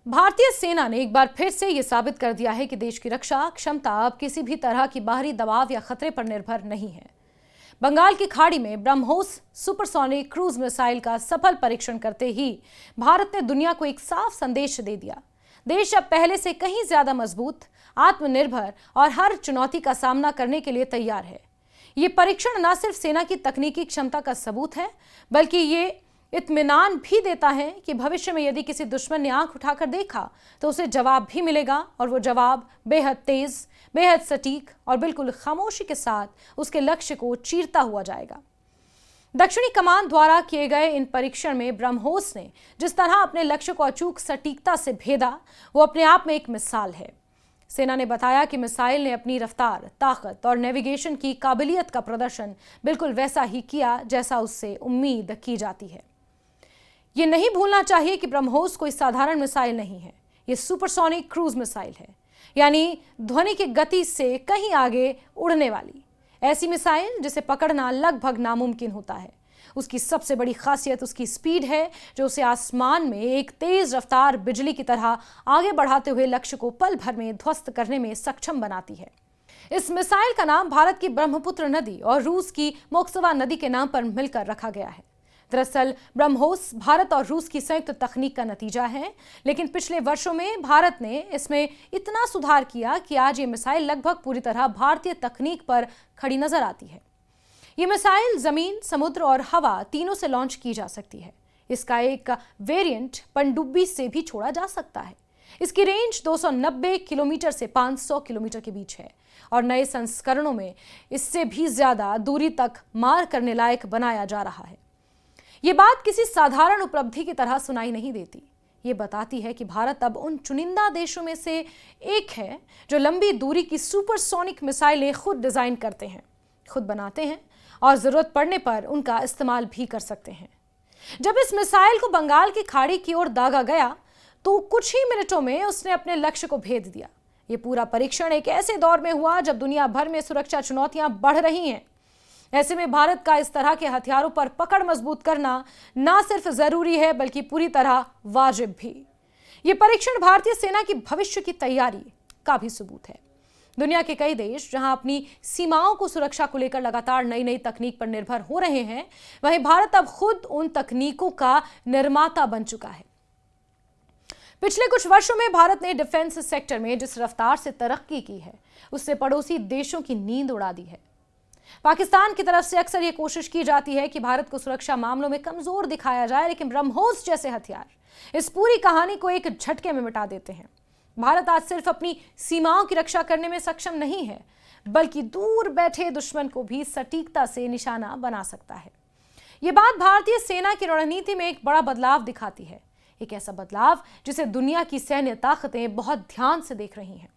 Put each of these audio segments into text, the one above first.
भारतीय सेना ने एक बार फिर से यह साबित कर दिया है कि देश की रक्षा क्षमता अब किसी भी तरह की बाहरी दबाव या खतरे पर निर्भर नहीं है। बंगाल की खाड़ी में ब्रह्मोस सुपरसोनिक क्रूज मिसाइल का सफल परीक्षण करते ही भारत ने दुनिया को एक साफ संदेश दे दिया। देश अब पहले से कहीं ज्यादा मजबूत, आत्मनिर्भर और हर चुनौती का सामना करने के लिए तैयार है। ये परीक्षण न सिर्फ सेना की तकनीकी क्षमता का सबूत है, बल्कि ये इत्मीनान भी देता है कि भविष्य में यदि किसी दुश्मन ने आंख उठाकर देखा तो उसे जवाब भी मिलेगा, और वो जवाब बेहद तेज, बेहद सटीक और बिल्कुल खामोशी के साथ उसके लक्ष्य को चीरता हुआ जाएगा। दक्षिणी कमान द्वारा किए गए इन परीक्षण में ब्रह्मोस ने जिस तरह अपने लक्ष्य को अचूक सटीकता से भेदा, वो अपने आप में एक मिसाल है। सेना ने बताया कि मिसाइल ने अपनी रफ्तार, ताकत और नेविगेशन की काबिलियत का प्रदर्शन बिल्कुल वैसा ही किया जैसा उससे उम्मीद की जाती है। ये नहीं भूलना चाहिए कि ब्रह्मोस कोई साधारण मिसाइल नहीं है, ये सुपरसोनिक क्रूज मिसाइल है, यानी ध्वनि की गति से कहीं आगे उड़ने वाली ऐसी मिसाइल जिसे पकड़ना लगभग नामुमकिन होता है। उसकी सबसे बड़ी खासियत उसकी स्पीड है, जो उसे आसमान में एक तेज रफ्तार बिजली की तरह आगे बढ़ाते हुए लक्ष्य को पल भर में ध्वस्त करने में सक्षम बनाती है। इस मिसाइल का नाम भारत की ब्रह्मपुत्र नदी और रूस की मोक्सवा नदी के नाम पर मिलकर रखा गया है। दरअसल ब्रह्मोस भारत और रूस की संयुक्त तकनीक का नतीजा है, लेकिन पिछले वर्षों में भारत ने इसमें इतना सुधार किया कि आज ये मिसाइल लगभग पूरी तरह भारतीय तकनीक पर खड़ी नजर आती है। ये मिसाइल जमीन, समुद्र और हवा तीनों से लॉन्च की जा सकती है। इसका एक वेरिएंट पनडुब्बी से भी छोड़ा जा सकता है। इसकी रेंज 290 किलोमीटर से 500 किलोमीटर के बीच है और नए संस्करणों में इससे भी ज्यादा दूरी तक मार करने लायक बनाया जा रहा है। ये बात किसी साधारण उपलब्धि की तरह सुनाई नहीं देती। ये बताती है कि भारत अब उन चुनिंदा देशों में से एक है जो लंबी दूरी की सुपरसोनिक मिसाइलें खुद डिजाइन करते हैं, खुद बनाते हैं और जरूरत पड़ने पर उनका इस्तेमाल भी कर सकते हैं। जब इस मिसाइल को बंगाल की खाड़ी की ओर दागा गया तो कुछ ही मिनटों में उसने अपने लक्ष्य को भेद दिया। ये पूरा परीक्षण एक ऐसे दौर में हुआ जब दुनिया भर में सुरक्षा चुनौतियां बढ़ रही हैं। ऐसे में भारत का इस तरह के हथियारों पर पकड़ मजबूत करना ना सिर्फ जरूरी है बल्कि पूरी तरह वाजिब भी। ये परीक्षण भारतीय सेना की भविष्य की तैयारी का भी सबूत है। दुनिया के कई देश जहां अपनी सीमाओं को सुरक्षा को लेकर लगातार नई नई तकनीक पर निर्भर हो रहे हैं, वहीं भारत अब खुद उन तकनीकों का निर्माता बन चुका है। पिछले कुछ वर्षों में भारत ने डिफेंस सेक्टर में जिस रफ्तार से तरक्की की है, उससे पड़ोसी देशों की नींद उड़ा दी है। पाकिस्तान की तरफ से अक्सर यह कोशिश की जाती है कि भारत को सुरक्षा मामलों में कमजोर दिखाया जाए, लेकिन ब्रह्मोस जैसे हथियार इस पूरी कहानी को एक झटके में मिटा देते हैं। भारत आज सिर्फ अपनी सीमाओं की रक्षा करने में सक्षम नहीं है, बल्कि दूर बैठे दुश्मन को भी सटीकता से निशाना बना सकता है। यह बात भारतीय सेना की रणनीति में एक बड़ा बदलाव दिखाती है, एक ऐसा बदलाव जिसे दुनिया की सैन्य ताकतें बहुत ध्यान से देख रही हैं।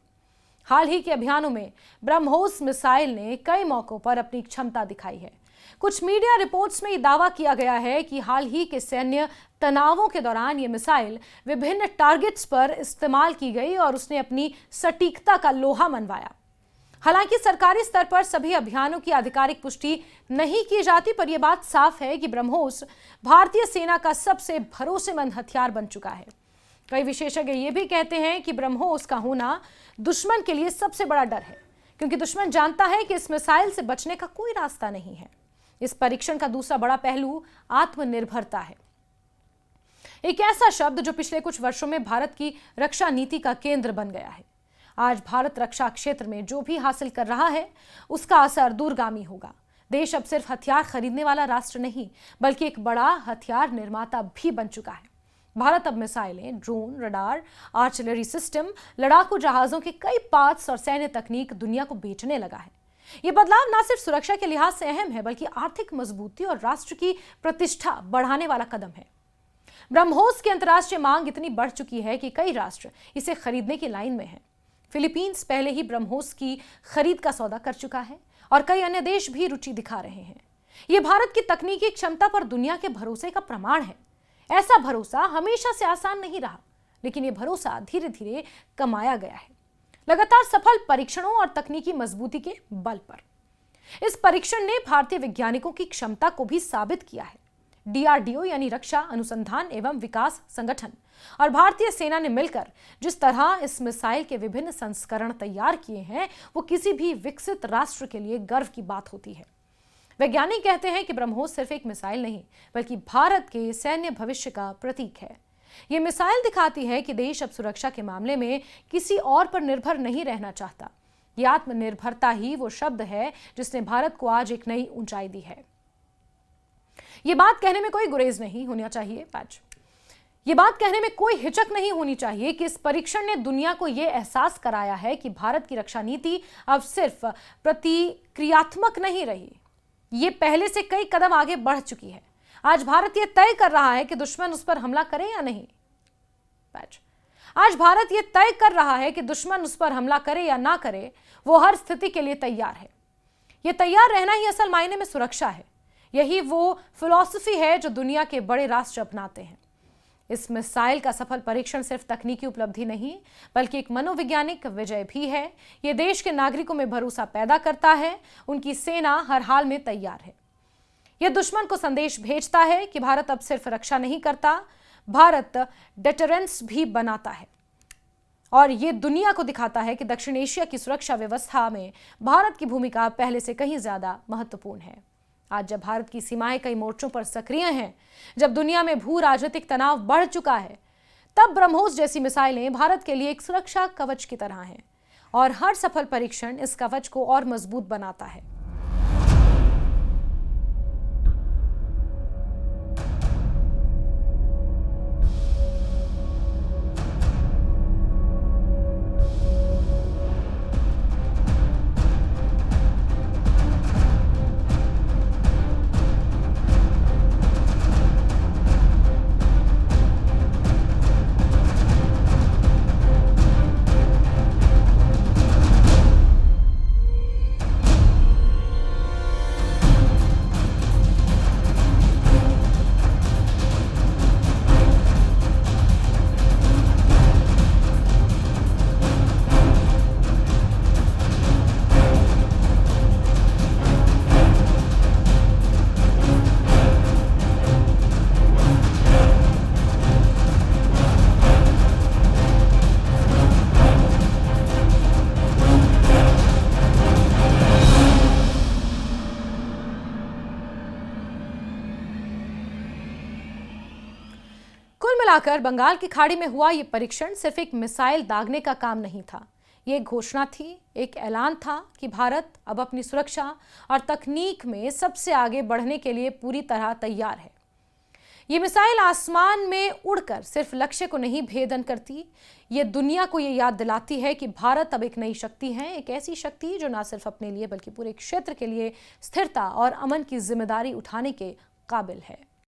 हाल ही के अभियानों में ब्रह्मोस मिसाइल ने कई मौकों पर अपनी क्षमता दिखाई है। कुछ मीडिया रिपोर्ट्स में यह दावा किया गया है कि हाल ही के सैन्य तनावों के दौरान यह मिसाइल विभिन्न टारगेट्स पर इस्तेमाल की गई और उसने अपनी सटीकता का लोहा मनवाया। हालांकि सरकारी स्तर पर सभी अभियानों की आधिकारिक पुष्टि नहीं की जाती, पर यह बात साफ है कि ब्रह्मोस भारतीय सेना का सबसे भरोसेमंद हथियार बन चुका है। कई विशेषज्ञ ये भी कहते हैं कि ब्रह्मोस का होना दुश्मन के लिए सबसे बड़ा डर है, क्योंकि दुश्मन जानता है कि इस मिसाइल से बचने का कोई रास्ता नहीं है। इस परीक्षण का दूसरा बड़ा पहलू आत्मनिर्भरता है, एक ऐसा शब्द जो पिछले कुछ वर्षों में भारत की रक्षा नीति का केंद्र बन गया है। आज भारत रक्षा क्षेत्र में जो भी हासिल कर रहा है, उसका असर दूरगामी होगा। देश अब सिर्फ हथियार खरीदने वाला राष्ट्र नहीं, बल्कि एक बड़ा हथियार निर्माता भी बन चुका है। भारत अब मिसाइलें, ड्रोन, रडार, आर्टिलरी सिस्टम, लड़ाकू जहाजों के कई पार्ट्स और सैन्य तकनीक दुनिया को बेचने लगा है। यह बदलाव न सिर्फ सुरक्षा के लिहाज से अहम है, बल्कि आर्थिक मजबूती और राष्ट्र की प्रतिष्ठा बढ़ाने वाला कदम है। ब्रह्मोस की अंतर्राष्ट्रीय मांग इतनी बढ़ चुकी है कि कई राष्ट्र इसे खरीदने की लाइन में हैं। फिलीपींस पहले ही ब्रह्मोस की खरीद का सौदा कर चुका है और कई अन्य देश भी रुचि दिखा रहे हैं। यह भारत की तकनीकी क्षमता पर दुनिया के भरोसे का प्रमाण है। ऐसा भरोसा हमेशा से आसान नहीं रहा, लेकिन यह भरोसा धीरे धीरे कमाया गया है, लगातार सफल परीक्षणों और तकनीकी मजबूती के बल पर। इस परीक्षण ने भारतीय वैज्ञानिकों की क्षमता को भी साबित किया है। डीआरडीओ यानी रक्षा अनुसंधान एवं विकास संगठन और भारतीय सेना ने मिलकर जिस तरह इस मिसाइल के विभिन्न संस्करण तैयार किए हैं, वो किसी भी विकसित राष्ट्र के लिए गर्व की बात होती है। वैज्ञानिक कहते हैं कि ब्रह्मोस सिर्फ एक मिसाइल नहीं, बल्कि भारत के सैन्य भविष्य का प्रतीक है। ये मिसाइल दिखाती है कि देश अब सुरक्षा के मामले में किसी और पर निर्भर नहीं रहना चाहता। ये आत्मनिर्भरता ही वो शब्द है जिसने भारत को आज एक नई ऊंचाई दी है। ये बात कहने में कोई गुरेज नहीं होना चाहिए ये बात कहने में कोई हिचक नहीं होनी चाहिए कि इस परीक्षण ने दुनिया को यह एहसास कराया है कि भारत की रक्षा नीति अब सिर्फ प्रतिक्रियात्मक नहीं रही, ये पहले से कई कदम आगे बढ़ चुकी है। आज भारत यह तय कर रहा है कि दुश्मन उस पर हमला करे या नहीं। आज भारत यह तय कर रहा है कि दुश्मन उस पर हमला करे या ना करे, वो हर स्थिति के लिए तैयार है। यह तैयार रहना ही असल मायने में सुरक्षा है। यही वो फिलॉसफी है जो दुनिया के बड़े राष्ट्र अपनाते हैं। इस मिसाइल का सफल परीक्षण सिर्फ तकनीकी उपलब्धि नहीं, बल्कि एक मनोवैज्ञानिक विजय भी है। यह देश के नागरिकों में भरोसा पैदा करता है, उनकी सेना हर हाल में तैयार है। यह दुश्मन को संदेश भेजता है कि भारत अब सिर्फ रक्षा नहीं करता, भारत डिटरेंस भी बनाता है। और यह दुनिया को दिखाता है कि दक्षिण एशिया की सुरक्षा व्यवस्था में भारत की भूमिका पहले से कहीं ज्यादा महत्वपूर्ण है। आज जब भारत की सीमाएं कई मोर्चों पर सक्रिय हैं, जब दुनिया में भू राजनीतिक तनाव बढ़ चुका है, तब ब्रह्मोस जैसी मिसाइलें भारत के लिए एक सुरक्षा कवच की तरह हैं और हर सफल परीक्षण इस कवच को और मजबूत बनाता है। मिलाकर बंगाल की खाड़ी में हुआ यह परीक्षण सिर्फ एक मिसाइल दागने का काम नहीं था। ये एक घोषणा थी, एक ऐलान था कि भारत अब अपनी सुरक्षा और तकनीक में सबसे आगे बढ़ने के लिए पूरी तरह तैयार है। ये मिसाइल आसमान में उड़कर सिर्फ लक्ष्य को नहीं भेदन करती, ये दुनिया को ये याद दिलाती है कि भारत अब एक नई शक्ति है, एक ऐसी शक्ति जो न सिर्फ अपने लिए बल्कि पूरे क्षेत्र के लिए स्थिरता और अमन की जिम्मेदारी उठाने के काबिल है।